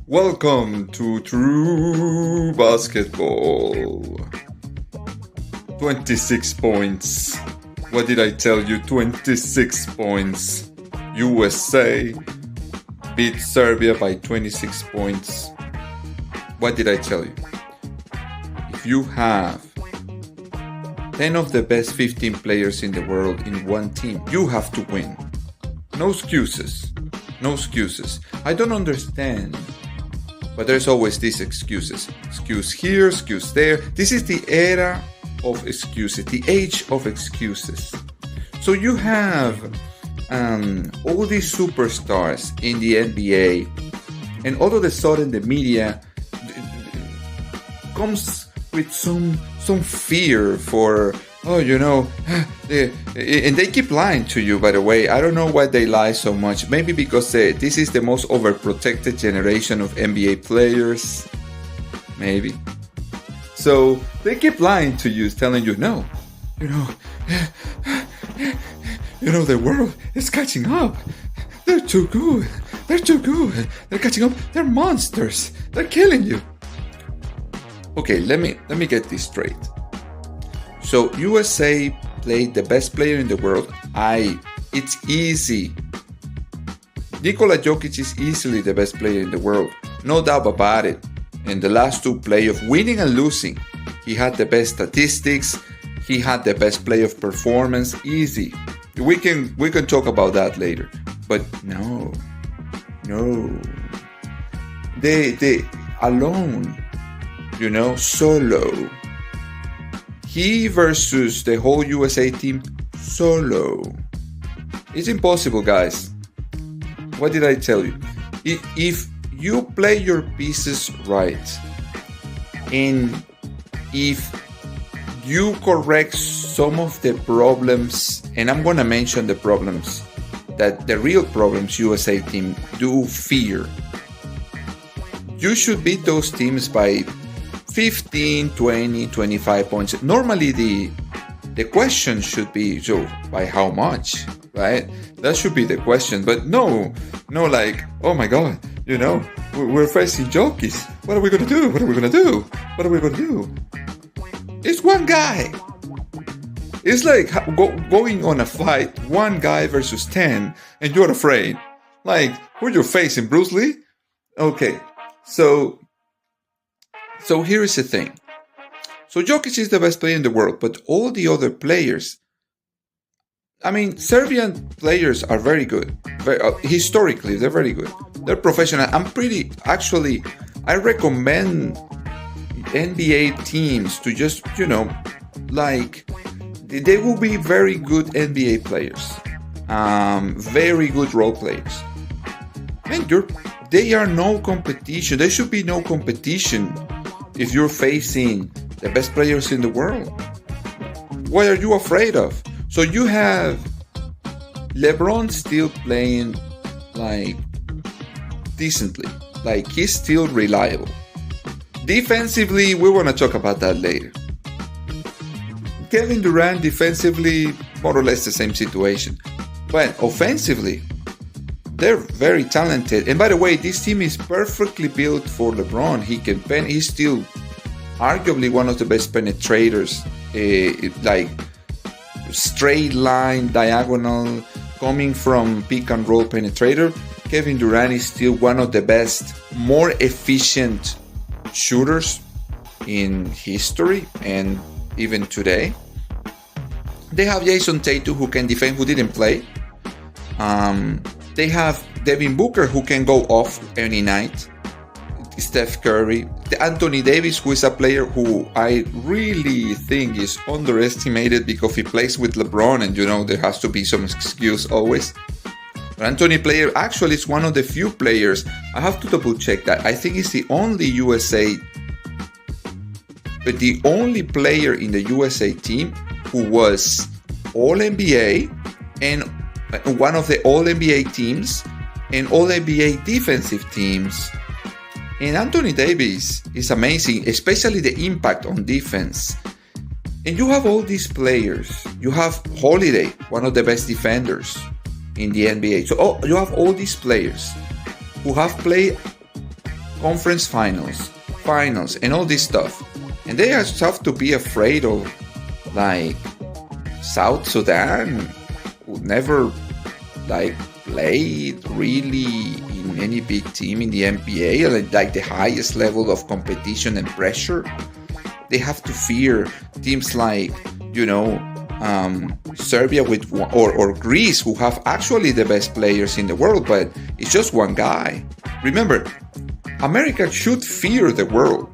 Welcome to True Basketball. 26 points. What did I tell you? 26 points. USA beat Serbia by 26 points. What did I tell you? If you have 10 of the best 15 players in the world in one team, you have to win. No excuses. No excuses. I don't understand. But there's always these excuses. Excuse here, excuse there. This is the era of excuses, the age of excuses. So you have all these superstars in the NBA, and all of a sudden the media comes with some fear for, and they keep lying to you, by the way. I don't know why they lie so much. Maybe because this is the most overprotected generation of NBA players. Maybe. So they keep lying to you, telling you, no, the world is catching up. They're too good. They're too good. They're catching up. They're monsters. They're killing you. Okay, let me get this straight. So USA played the best player in the world. It's easy. Nikola Jokic is easily the best player in the world. No doubt about it. In the last two playoffs, winning and losing, he had the best statistics. He had the best playoff performance. Easy. We can talk about that later. But no. They alone, solo. He versus the whole USA team solo. It's impossible, guys. What did I tell you? If you play your pieces right, and if you correct some of the problems, and I'm going to mention the problems, that the real problems USA team do fear, you should beat those teams by 15, 20, 25 points. Normally the question should be, so by how much, right? That should be the question. But no, like, oh my God, we're facing Jokic. What are we going to do? What are we going to do? What are we going to do? It's one guy. It's like going on a fight, one guy versus 10, and you're afraid. Like, who you're facing, Bruce Lee? Okay, so here is the thing. So Jokic is the best player in the world, but all the other players, Serbian players are very good. Historically, they're very good. They're professional. I recommend NBA teams to just, they will be very good NBA players. Very good role players. They are no competition. There should be no competition if you're facing the best players in the world. What are you afraid of? So you have LeBron still playing decently. He's still reliable. Defensively, we want to talk about that later. Kevin Durant defensively, more or less the same situation. But offensively, they're very talented. And by the way, this team is perfectly built for LeBron. He's still arguably one of the best penetrators, straight line, diagonal, coming from pick and roll penetrator. Kevin Durant is still one of the best, more efficient shooters in history and even today. They have Jason Tatum, who can defend, who didn't play. They have Devin Booker, who can go off any night. Steph Curry. Anthony Davis, who is a player who I really think is underestimated because he plays with LeBron, and there has to be some excuse always. But Anthony player actually is one of the few players. I have to double check that. I think he's the only player in the USA team who was All-NBA and one of the All-NBA teams and All-NBA defensive teams. And Anthony Davis is amazing, especially the impact on defense. And you have all these players. You have Holiday, one of the best defenders in the NBA. So you have all these players who have played conference finals, and all this stuff. And they just have to be afraid of, like, South Sudan, who never, like, played really in any big team in the NBA, like the highest level of competition and pressure. They have to fear teams like, Serbia or Greece, who have actually the best players in the world, but it's just one guy. Remember, America should fear the world.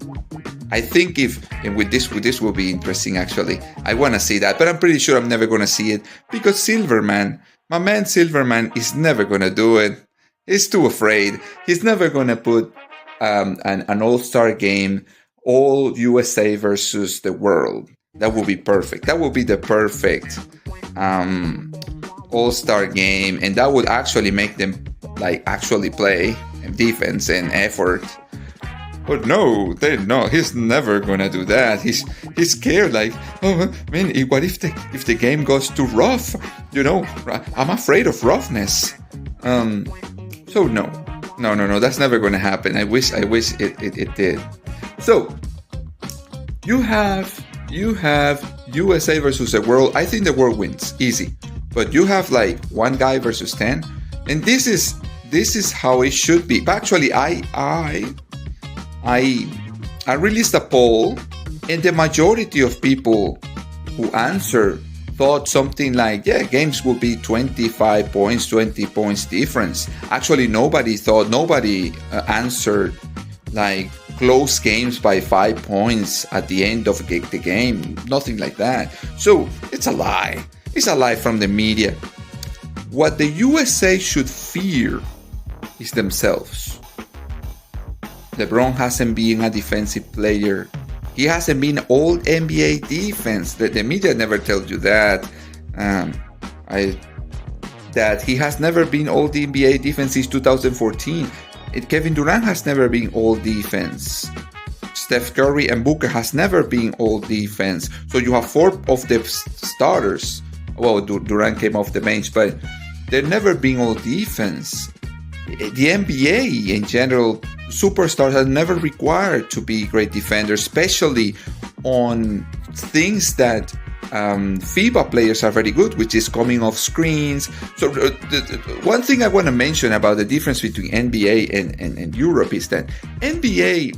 I think with this will be interesting actually. I want to see that, but I'm pretty sure I'm never going to see it because my man Silverman is never going to do it. He's too afraid. He's never going to put an all-star game, all USA versus the world. That would be perfect. That would be the perfect all-star game, and that would actually make them like actually play defense and effort. But no, he's never gonna do that. He's scared. Like, oh man, what if the game goes too rough? I'm afraid of roughness. So no, that's never gonna happen. I wish it did. So you have USA versus the world. I think the world wins easy. But you have like one guy versus 10, and this is how it should be. But actually, I released a poll, and the majority of people who answered thought something like, games will be 25 points, 20 points difference. Actually, nobody answered like close games by 5 points at the end of the game. Nothing like that. So it's a lie. It's a lie from the media. What the USA should fear is themselves. LeBron hasn't been a defensive player. He hasn't been all NBA defense. The media never tells you that. That he has never been all the NBA defense since 2014. Kevin Durant has never been all defense. Steph Curry and Booker has never been all defense. So you have 4 of the starters. Well, Durant came off the bench, but they've never been all defense. The NBA in general, superstars are never required to be great defenders, especially on things that FIBA players are very good, which is coming off screens. So one thing I want to mention about the difference between NBA and Europe is that NBA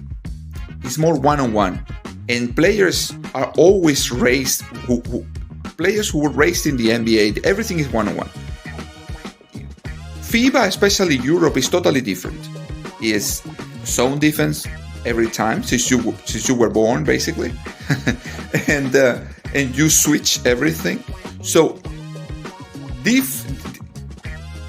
is more one-on-one, and players are always raised. Players who were raised in the NBA, everything is one-on-one. FIBA, especially Europe, is totally different. It's zone defense every time since you were born, basically, and you switch everything. So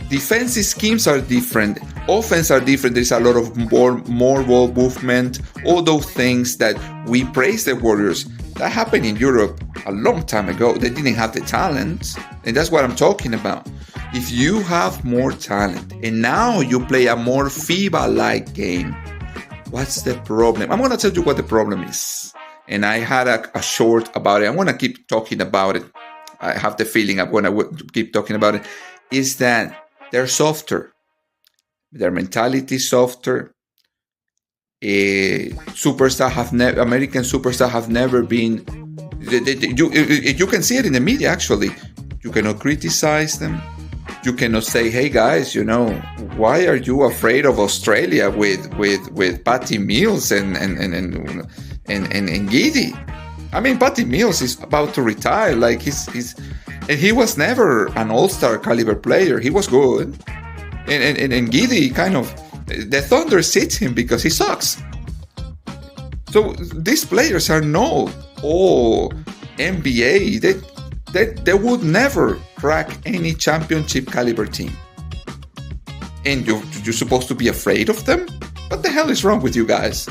defensive schemes are different. Offense are different. There's a lot of more ball movement. All those things that we praise the Warriors. That happened in Europe a long time ago. They didn't have the talent, and that's what I'm talking about. If you have more talent and now you play a more FIBA-like game, what's the problem? I'm going to tell you what the problem is. And I had a short about it. I'm going to keep talking about it. I have the feeling I'm going to keep talking about it. Is that they're softer. Their mentality is softer. American superstars have never been. You can see it in the media. Actually, you cannot criticize them. You cannot say, "Hey guys, why are you afraid of Australia with Patty Mills and Giddy?" I mean, Patty Mills is about to retire. Like and he was never an all-star caliber player. He was good, and Giddy kind of the Thunder sits him because he sucks. So these players are not all NBA. They would never crack any championship caliber team. And you're supposed to be afraid of them? What the hell is wrong with you guys?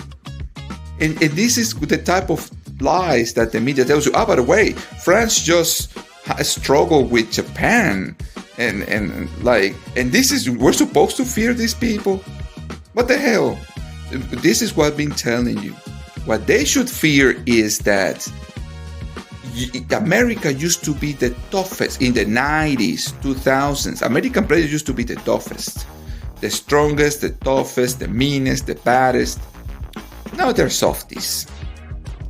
And this is the type of lies that the media tells you. By the way, France just struggled with Japan. And this is, we're supposed to fear these people? What the hell? This is what I've been telling you. What they should fear is that America used to be the toughest in the 90s, 2000s. American players used to be the toughest. the strongest, the toughest, the meanest, the baddest. Now they're softies.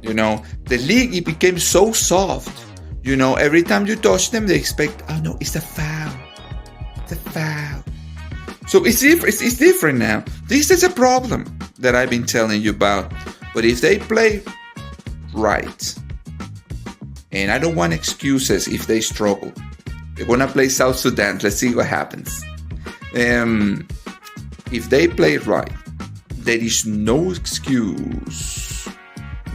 The league, it became so soft. Every time you touch them, they expect, oh no, it's a foul. It's a foul. So it's different now. This is a problem that I've been telling you about. But if they play right, and I don't want excuses if they struggle. They're going to play South Sudan. Let's see what happens. If they play right, there is no excuse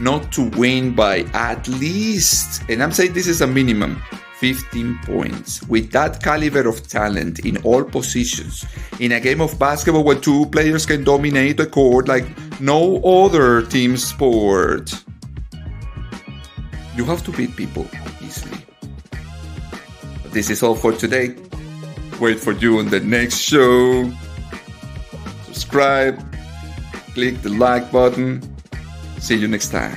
not to win by at least, and I'm saying this is a minimum, 15 points. With that caliber of talent in all positions, in a game of basketball where two players can dominate the court like no other team sport, you have to beat people easily. But this is all for today. Wait for you on the next show. Subscribe. Click the like button. See you next time.